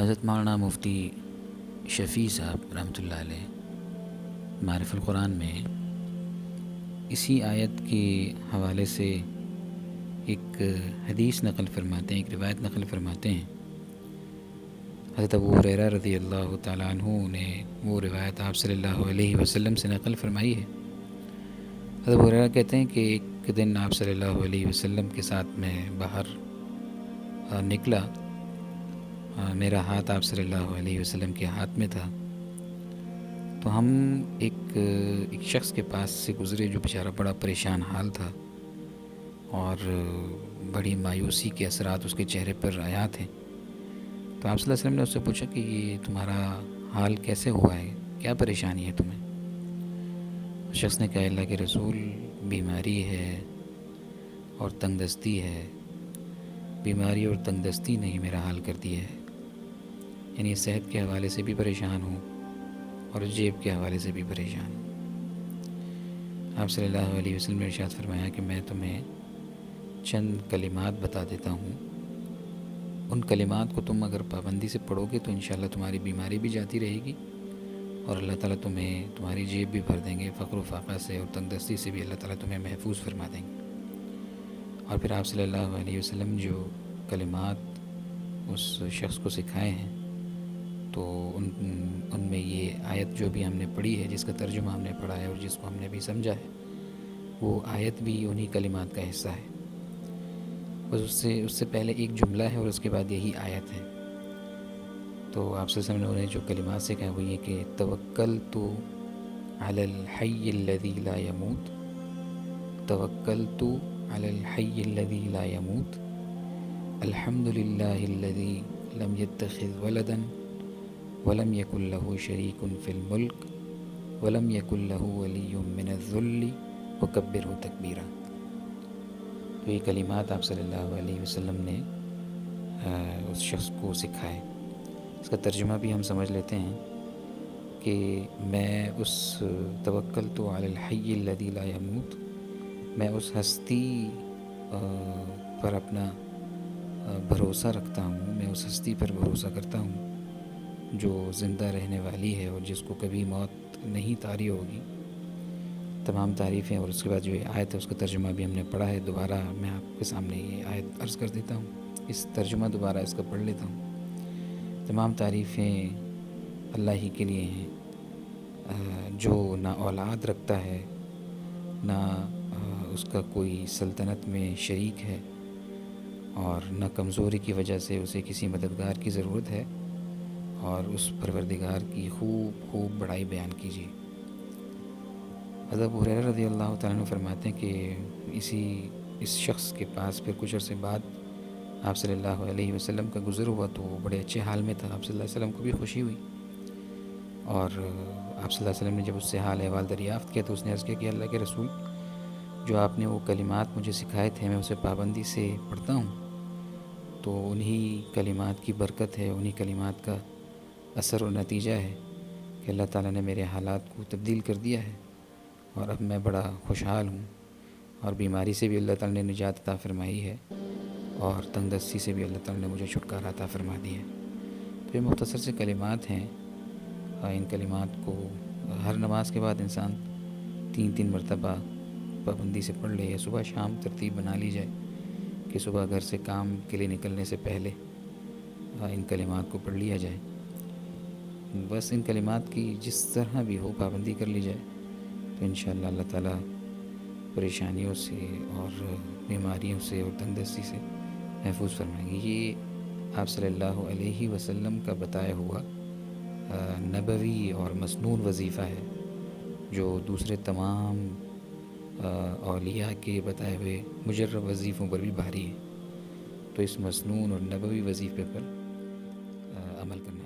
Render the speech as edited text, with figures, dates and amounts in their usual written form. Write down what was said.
حضرت مولانا مفتی شفیع صاحب رحمۃ اللہ علیہ معرف القرآن میں اسی آیت کے حوالے سے ایک حدیث نقل فرماتے ہیں، ایک روایت نقل فرماتے ہیں۔ حضرت ابو ہریرہ رضی اللہ تعالیٰ عنہ نے وہ روایت آپ صلی اللہ علیہ وسلم سے نقل فرمائی ہے۔ حضرت ابو ہریرہ کہتے ہیں کہ ایک دن آپ صلی اللہ علیہ وسلم کے ساتھ میں باہر نکلا، میرا ہاتھ آپ صلی اللہ علیہ وسلم کے ہاتھ میں تھا، تو ہم ایک شخص کے پاس سے گزرے جو بیچارہ بڑا پریشان حال تھا اور بڑی مایوسی کے اثرات اس کے چہرے پر عیاں تھے۔ تو آپ صلی اللہ علیہ وسلم نے اس سے پوچھا کہ یہ تمہارا حال کیسے ہوا ہے، کیا پریشانی ہے تمہیں؟ اس شخص نے کہا اللہ کے رسول، بیماری ہے اور تنگ دستی ہے، بیماری اور تنگ دستی نے ہی میرا حال کر دیا ہے، یعنی صحت کے حوالے سے بھی پریشان ہوں اور جیب کے حوالے سے بھی پریشان ہوں۔ آپ صلی اللہ علیہ وسلم نے ارشاد فرمایا کہ میں تمہیں چند کلمات بتا دیتا ہوں، ان کلمات کو تم اگر پابندی سے پڑھو گے تو انشاءاللہ تمہاری بیماری بھی جاتی رہے گی اور اللہ تعالیٰ تمہیں تمہاری جیب بھی بھر دیں گے، فقر و فاقہ سے اور تنگ دستی سے بھی اللہ تعالیٰ تمہیں محفوظ فرما دیں گے۔ اور پھر آپ صلی اللہ علیہ وسلم جو کلمات اس شخص کو سکھائے ہیں تو ان میں یہ آیت جو بھی ہم نے پڑھی ہے، جس کا ترجمہ ہم نے پڑھا ہے اور جس کو ہم نے بھی سمجھا ہے، وہ آیت بھی انہی کلمات کا حصہ ہے۔ بس اس سے پہلے ایک جملہ ہے اور اس کے بعد یہی آیت ہے۔ تو آپ صلی اللہ علیہ وسلم نے جو کلمات سے کہا وہ یہ کہ توکلت علی الحی الذی لا یموت، توکلت علی الحی الذی لا یموت، الحمد للہ الذی لم یتخذ ولدا ولم یکن لہ شریک فی الملک ولم یکن لہ ولی من الذل وکبرہ تکبیرا۔ تو یہ کلمات آپ صلی اللہ علیہ وسلم نے اس شخص کو سکھائے۔ اس کا ترجمہ بھی ہم سمجھ لیتے ہیں کہ میں اس توکلت علی الحی الذی لا یموت، میں اس ہستی پر اپنا بھروسہ رکھتا ہوں، میں اس ہستی پر بھروسہ کرتا ہوں جو زندہ رہنے والی ہے اور جس کو کبھی موت نہیں طاری ہوگی۔ تمام تعریفیں، اور اس کے بعد جو یہ آیت ہے اس کا ترجمہ بھی ہم نے پڑھا ہے۔ دوبارہ میں آپ کے سامنے یہ آیت عرض کر دیتا ہوں، اس ترجمہ دوبارہ اس کا پڑھ لیتا ہوں۔ تمام تعریفیں اللہ ہی کے لیے ہیں، جو نہ اولاد رکھتا ہے، نہ اس کا کوئی سلطنت میں شریک ہے اور نہ کمزوری کی وجہ سے اسے کسی مددگار کی ضرورت ہے، اور اس پروردگار کی خوب خوب بڑائی بیان کیجیے۔ حضرت ابو ہریرہ رضی اللہ تعالیٰ عنہ فرماتے ہیں کہ اس شخص کے پاس پھر کچھ عرصے بعد آپ صلی اللہ علیہ وسلم کا گزر ہوا، تو وہ بڑے اچھے حال میں تھا۔ آپ صلی اللہ علیہ وسلم کو بھی خوشی ہوئی، اور آپ صلی اللہ علیہ وسلم نے جب اس سے حال احوال دریافت کیا تو اس نے عرض کیا کہ اللہ کے رسول، جو آپ نے وہ کلمات مجھے سکھائے تھے میں اسے پابندی سے پڑھتا ہوں، تو انہی کلمات کی برکت ہے، انہی کلمات کا اثر و نتیجہ ہے کہ اللہ تعالیٰ نے میرے حالات کو تبدیل کر دیا ہے، اور اب میں بڑا خوشحال ہوں، اور بیماری سے بھی اللہ تعالیٰ نے نجات عطا فرمائی ہے، اور تنگ دستی سے بھی اللہ تعالیٰ نے مجھے چھٹکارا عطا فرما دیا ہے۔ تو یہ مختصر سے کلمات ہیں، ان کلمات کو ہر نماز کے بعد انسان 3 مرتبہ پابندی سے پڑھ لے، یا صبح شام ترتیب بنا لی جائے کہ صبح گھر سے کام کے لیے نکلنے سے پہلے ان کلمات کو پڑھ لیا جائے۔ بس ان کلمات کی جس طرح بھی ہو پابندی کر لی جائے تو انشاءاللہ اللہ تعالیٰ پریشانیوں سے اور بیماریوں سے اور تنگ دستی سے محفوظ فرمائیں گے۔ یہ آپ صلی اللہ علیہ وسلم کا بتایا ہوا نبوی اور مسنون وظیفہ ہے، جو دوسرے تمام اولیاء کے بتائے ہوئے مجرب وظیفوں پر بھی بھاری ہے۔ تو اس مسنون اور نبوی وظیفے پر عمل کرنا